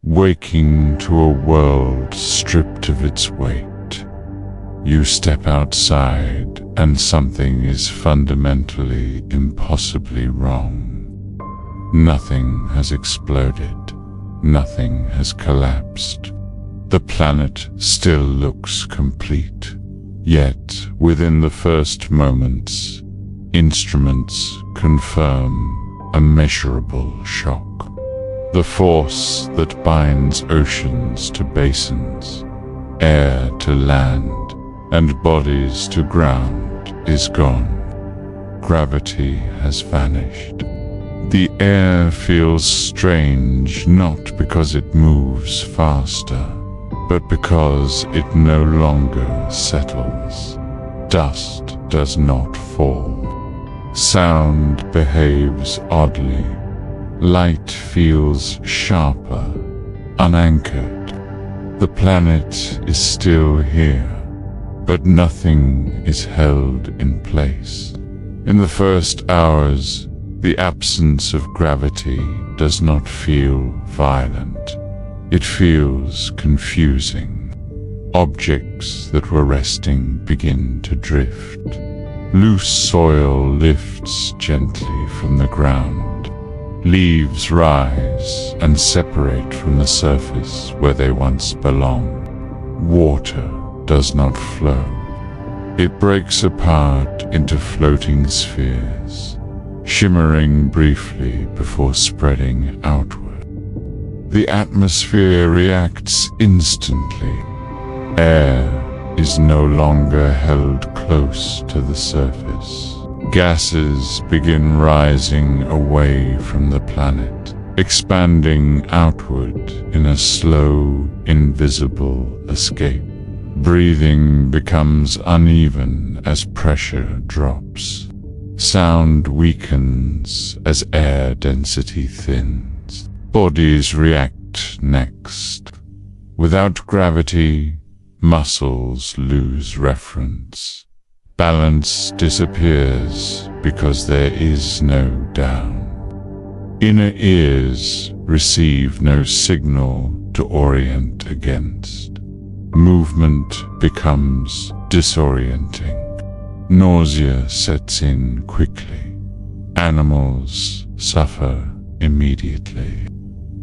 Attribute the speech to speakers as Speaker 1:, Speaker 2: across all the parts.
Speaker 1: waking to a world stripped of its weight. You step outside and something is fundamentally, impossibly wrong. Nothing has exploded. Nothing has collapsed. The planet still looks complete. Yet, within the first moments, instruments confirm a measurable shock. The force that binds oceans to basins, air to land, and bodies to ground is gone. Gravity has vanished. The air feels strange not because it moves faster, but because it no longer settles. Dust does not fall. Sound behaves oddly. Light feels sharper, unanchored. The planet is still here, but nothing is held in place. In the first hours, the absence of gravity does not feel violent. It feels confusing. Objects that were resting begin to drift. Loose soil lifts gently from the ground. Leaves rise and separate from the surface where they once belonged. Water does not flow. It breaks apart into floating spheres, shimmering briefly before spreading outward. The atmosphere reacts instantly. Air is no longer held close to the surface. Gases begin rising away from the planet, expanding outward in a slow, invisible escape. Breathing becomes uneven as pressure drops. Sound weakens as air density thins. Bodies react next. Without gravity, muscles lose reference. Balance disappears because there is no down. Inner ears receive no signal to orient against. Movement becomes disorienting. Nausea sets in quickly. Animals suffer immediately.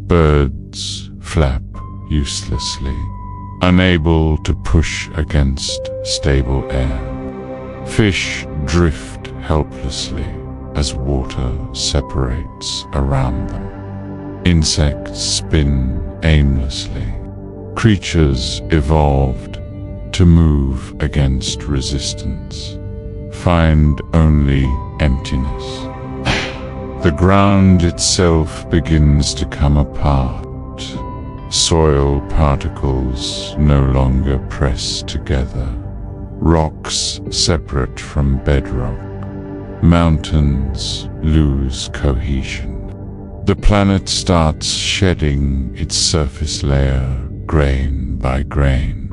Speaker 1: Birds flap uselessly, unable to push against stable air. Fish drift helplessly as water separates around them. Insects spin aimlessly. Creatures evolved to move against resistance, find only emptiness. The ground itself begins to come apart. Soil particles no longer press together. Rocks separate from bedrock. Mountains lose cohesion. The planet starts shedding its surface layer grain by grain.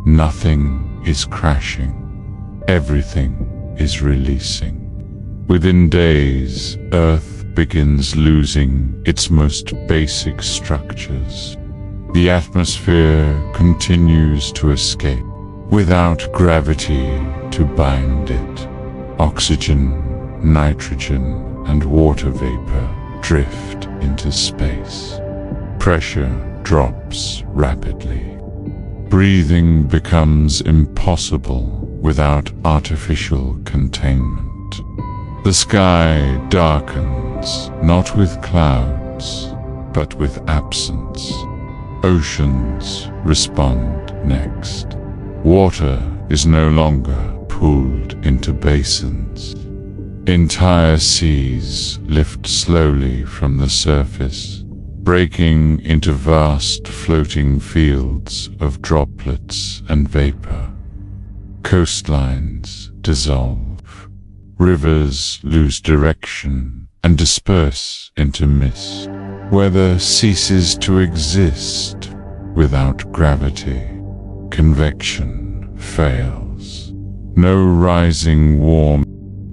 Speaker 1: Nothing is crashing. Everything is releasing. Within days, Earth begins losing its most basic structures. The atmosphere continues to escape. Without gravity to bind it, oxygen, nitrogen, and water vapor drift into space. Pressure drops rapidly. Breathing becomes impossible without artificial containment. The sky darkens, not with clouds, but with absence. Oceans respond next. Water is no longer pulled into basins. Entire seas lift slowly from the surface, breaking into vast floating fields of droplets and vapor. Coastlines dissolve. Rivers lose direction and disperse into mist. Weather ceases to exist without gravity. Convection fails. No rising warm,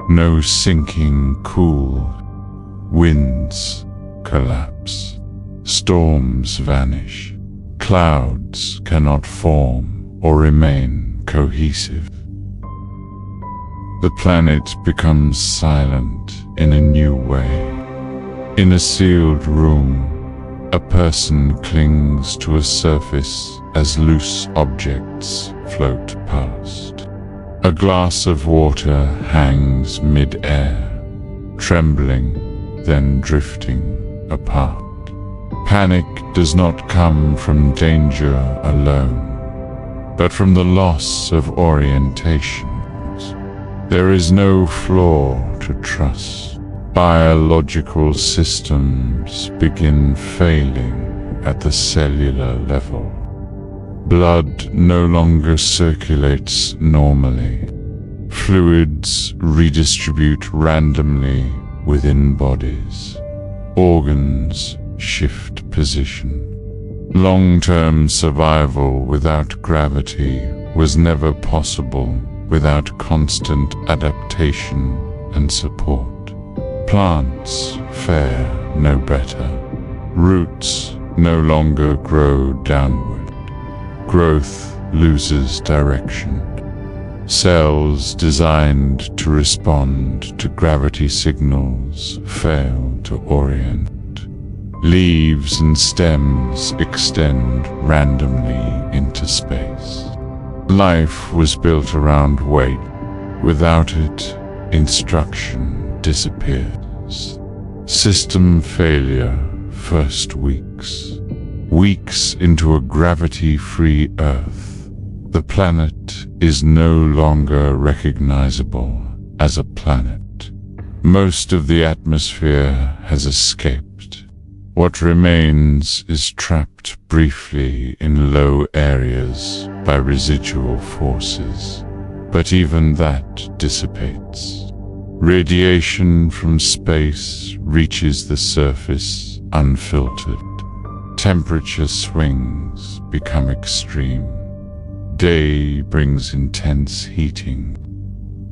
Speaker 1: no sinking cool. Winds collapse. Storms vanish. Clouds cannot form or remain cohesive. The planet becomes silent in a new way. In a sealed room, a person clings to a surface as loose objects float past. A glass of water hangs mid-air, trembling, then drifting apart. Panic does not come from danger alone, but from the loss of orientation. There is no flaw to trust. Biological systems begin failing at the cellular level. Blood no longer circulates normally. Fluids redistribute randomly within bodies. Organs shift position. Long-term survival without gravity was never possible without constant adaptation and support. Plants fare no better. Roots no longer grow downward. Growth loses direction. Cells designed to respond to gravity signals fail to orient. Leaves and stems extend randomly into space. Life was built around weight. Without it, instruction disappears. System failure first weeks. Weeks into a gravity-free Earth, the planet is no longer recognizable as a planet. Most of the atmosphere has escaped. What remains is trapped briefly in low areas by residual forces, but even that dissipates. Radiation from space reaches the surface unfiltered. Temperature swings become extreme. Day brings intense heating.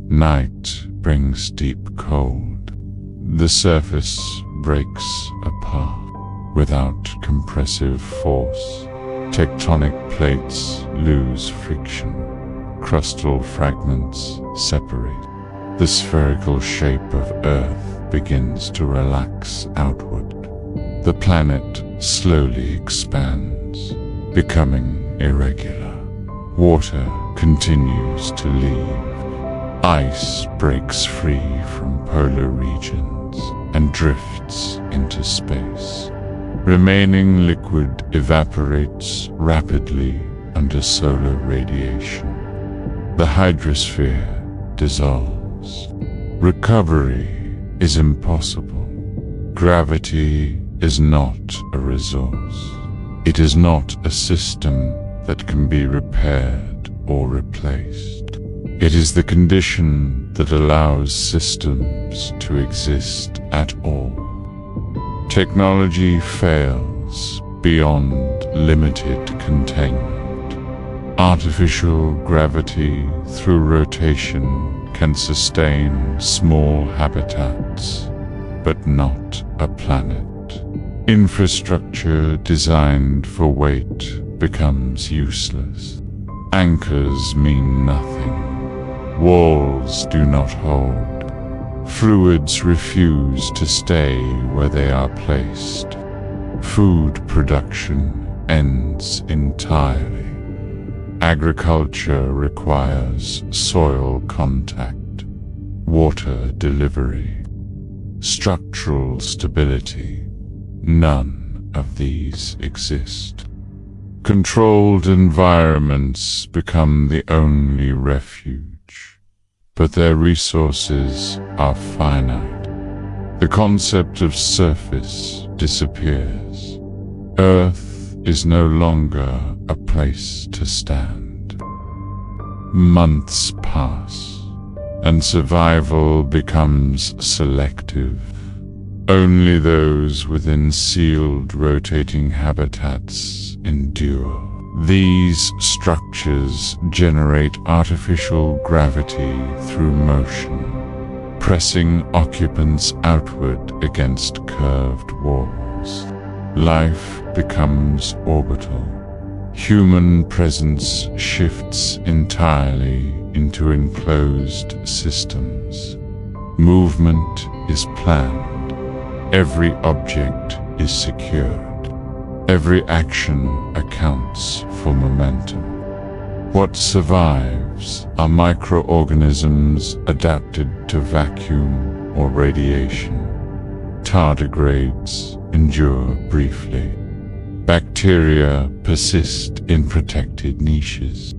Speaker 1: Night brings deep cold. The surface breaks apart. Without compressive force, tectonic plates lose friction. Crustal fragments separate. The spherical shape of Earth begins to relax outward. The planet slowly expands, becoming irregular. Water continues to leave. Ice breaks free from polar regions and drifts into space. Remaining liquid evaporates rapidly under solar radiation. The hydrosphere dissolves. Recovery is impossible. Gravity is not a resource. It is not a system that can be repaired or replaced. It is the condition that allows systems to exist at all. Technology fails beyond limited containment. Artificial gravity through rotation can sustain small habitats, but not a planet. Infrastructure designed for weight becomes useless. Anchors mean nothing. Walls do not hold. Fluids refuse to stay where they are placed. Food production ends entirely. Agriculture requires soil contact, water delivery, structural stability. None of these exist. Controlled environments become the only refuge, but their resources are finite. The concept of surface disappears. Earth is no longer a place to stand. Months pass, and survival becomes selective. Only those within sealed rotating habitats endure. These structures generate artificial gravity through motion, pressing occupants outward against curved walls. life becomes orbital. Human presence shifts entirely into enclosed systems. Movement is planned. Every object is secured. Every action accounts for momentum. What survives are microorganisms adapted to vacuum or radiation. Tardigrades endure briefly. Bacteria persist in protected niches.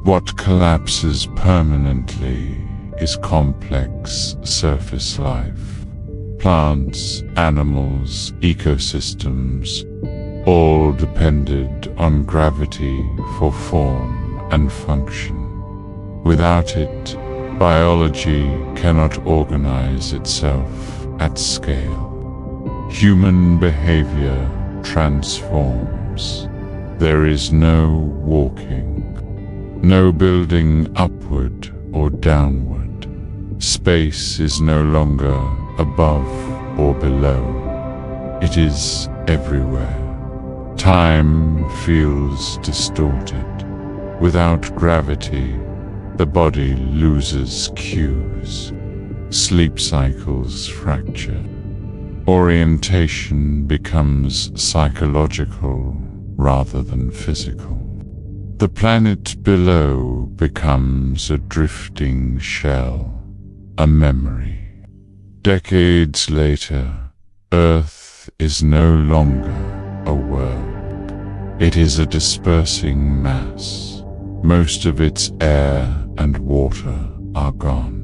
Speaker 1: What collapses permanently is complex surface life. Plants, animals, ecosystems, all depended on gravity for form and function. Without it, biology cannot organize itself at scale. Human behavior transforms. There is no walking, no building upward or downward. Space is no longer above or below. It is everywhere. Time feels distorted. Without gravity, the body loses cues. Sleep cycles fracture. Orientation becomes psychological rather than physical. The planet below becomes a drifting shell, a memory. Decades later, Earth is no longer a world. It is a dispersing mass. Most of its air and water are gone.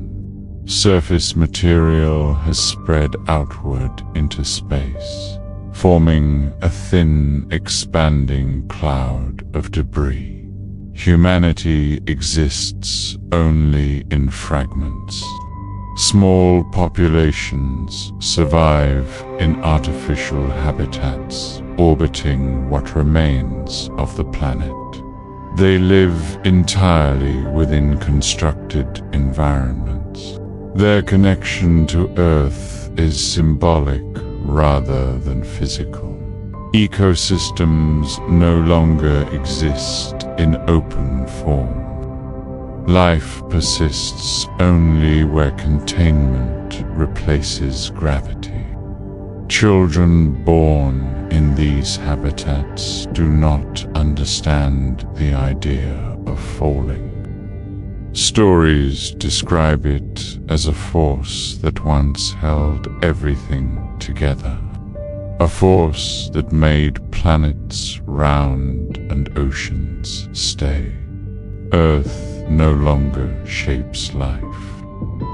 Speaker 1: Surface material has spread outward into space, forming a thin, expanding cloud of debris. Humanity exists only in fragments. Small populations survive in artificial habitats orbiting what remains of the planet. They live entirely within constructed environments. Their connection to Earth is symbolic rather than physical. Ecosystems no longer exist in open form. Life persists only where containment replaces gravity. Children born in these habitats do not understand the idea of falling. Stories describe it as a force that once held everything together, a force that made planets round and oceans stay. Earth no longer shapes life.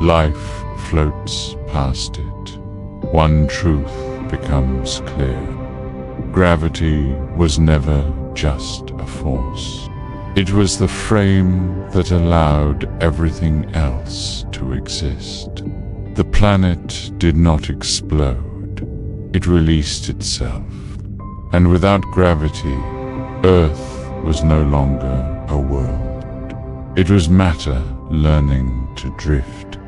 Speaker 1: Life floats past it. One truth becomes clear. Gravity was never just a force. It was the frame that allowed everything else to exist. The planet did not explode. It released itself. And without gravity, Earth was no longer a world. It was matter learning to drift.